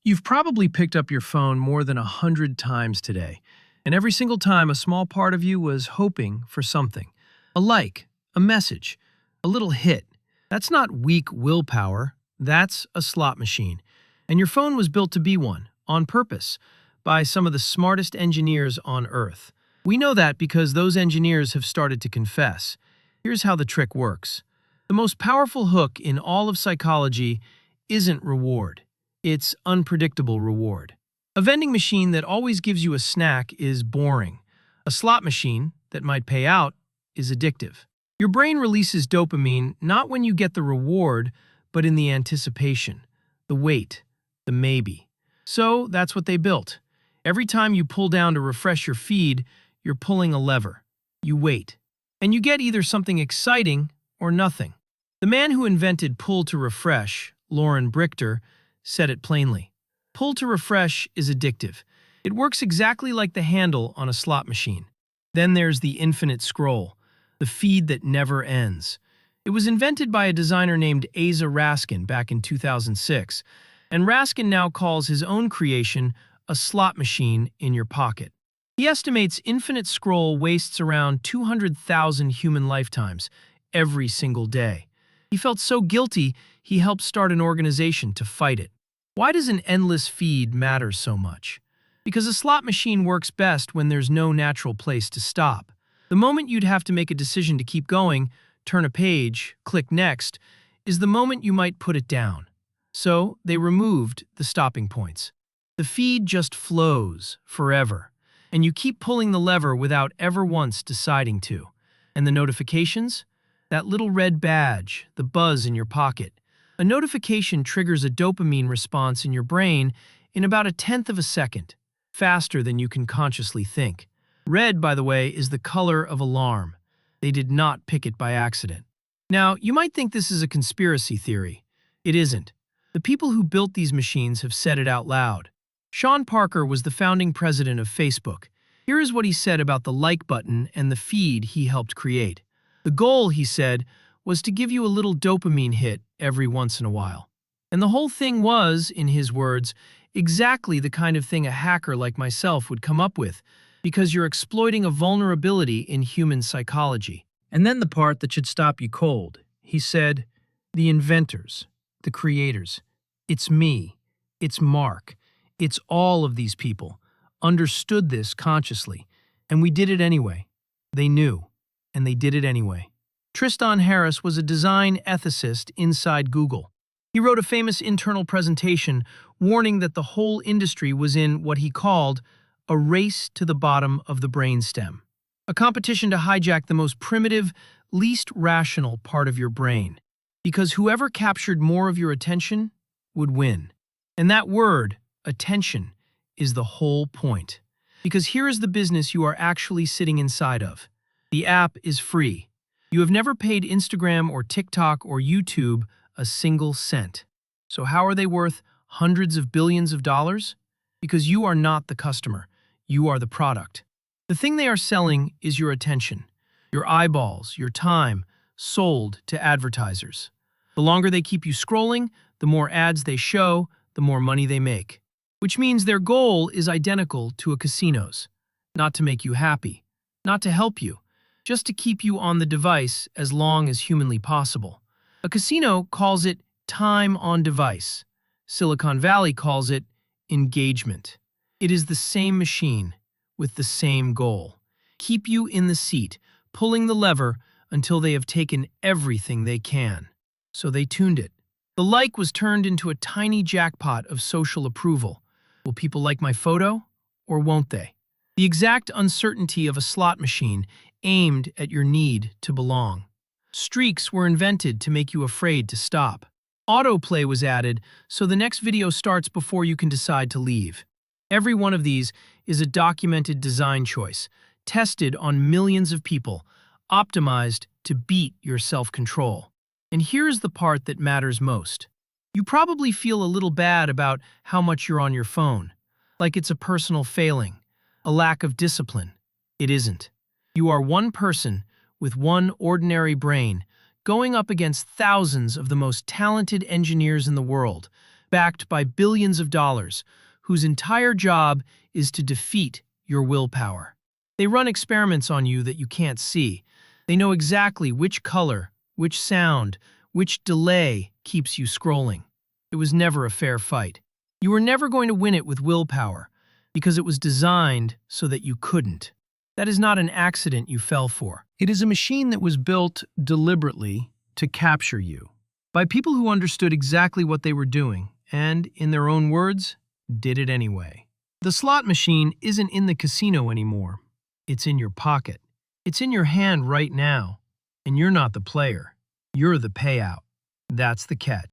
You've probably picked up your phone more than 100 times today, and every single time a small part of you was hoping for something. A like, a message, a little hit. That's not weak willpower, that's a slot machine. And your phone was built to be one, on purpose, by some of the smartest engineers on Earth. We know that because those engineers have started to confess. Here's how the trick works. The most powerful hook in all of psychology isn't reward. It's unpredictable reward. A vending machine that always gives you a snack is boring. A slot machine that might pay out is addictive. Your brain releases dopamine not when you get the reward, but in the anticipation, the wait, the maybe. So that's what they built. Every time you pull down to refresh your feed, you're pulling a lever. You wait. And you get either something exciting or nothing. The man who invented pull to refresh, Loren Brichter, said it plainly. Pull to refresh is addictive. It works exactly like the handle on a slot machine. Then there's the infinite scroll, the feed that never ends. It was invented by a designer named Aza Raskin back in 2006, and Raskin now calls his own creation a slot machine in your pocket. He estimates infinite scroll wastes around 200,000 human lifetimes every single day. He felt so guilty, he helped start an organization to fight it. Why does an endless feed matter so much? Because a slot machine works best when there's no natural place to stop. The moment you'd have to make a decision to keep going, turn a page, click next, is the moment you might put it down. So they removed the stopping points. The feed just flows forever, and you keep pulling the lever without ever once deciding to. And the notifications? That little red badge, the buzz in your pocket. A notification triggers a dopamine response in your brain in about 1/10 of a second, faster than you can consciously think. Red, by the way, is the color of alarm. They did not pick it by accident. Now, you might think this is a conspiracy theory. It isn't. The people who built these machines have said it out loud. Sean Parker was the founding president of Facebook. Here is what he said about the like button and the feed he helped create. The goal, he said, was to give you a little dopamine hit every once in a while. And the whole thing was, in his words, exactly the kind of thing a hacker like myself would come up with, because you're exploiting a vulnerability in human psychology. And then the part that should stop you cold. He said, the inventors, the creators, it's me, it's Mark, it's all of these people, understood this consciously, and we did it anyway. They knew, and they did it anyway. Tristan Harris was a design ethicist inside Google. He wrote a famous internal presentation warning that the whole industry was in what he called a race to the bottom of the brainstem, a competition to hijack the most primitive, least rational part of your brain, because whoever captured more of your attention would win. And that word, attention, is the whole point. Because here is the business you are actually sitting inside of. The app is free. You have never paid Instagram or TikTok or YouTube a single cent. So how are they worth hundreds of billions of dollars? Because you are not the customer. You are the product. The thing they are selling is your attention, your eyeballs, your time, sold to advertisers. The longer they keep you scrolling, the more ads they show, the more money they make. Which means their goal is identical to a casino's. Not to make you happy, not to help you, just to keep you on the device as long as humanly possible. A casino calls it time on device. Silicon Valley calls it engagement. It is the same machine with the same goal. Keep you in the seat, pulling the lever until they have taken everything they can. So they tuned it. The like was turned into a tiny jackpot of social approval. Will people like my photo, or won't they? The exact uncertainty of a slot machine aimed at your need to belong. Streaks were invented to make you afraid to stop. Autoplay was added so the next video starts before you can decide to leave. Every one of these is a documented design choice, tested on millions of people, optimized to beat your self-control. And here's the part that matters most. You probably feel a little bad about how much you're on your phone, like it's a personal failing, a lack of discipline. It isn't. You are one person with one ordinary brain going up against thousands of the most talented engineers in the world, backed by billions of dollars, whose entire job is to defeat your willpower. They run experiments on you that you can't see. They know exactly which color, which sound, which delay keeps you scrolling. It was never a fair fight. You were never going to win it with willpower, because it was designed so that you couldn't. That is not an accident you fell for. It is a machine that was built deliberately to capture you, by people who understood exactly what they were doing and, in their own words, did it anyway. The slot machine isn't in the casino anymore. It's in your pocket. It's in your hand right now. And you're not the player. You're the payout. That's the catch.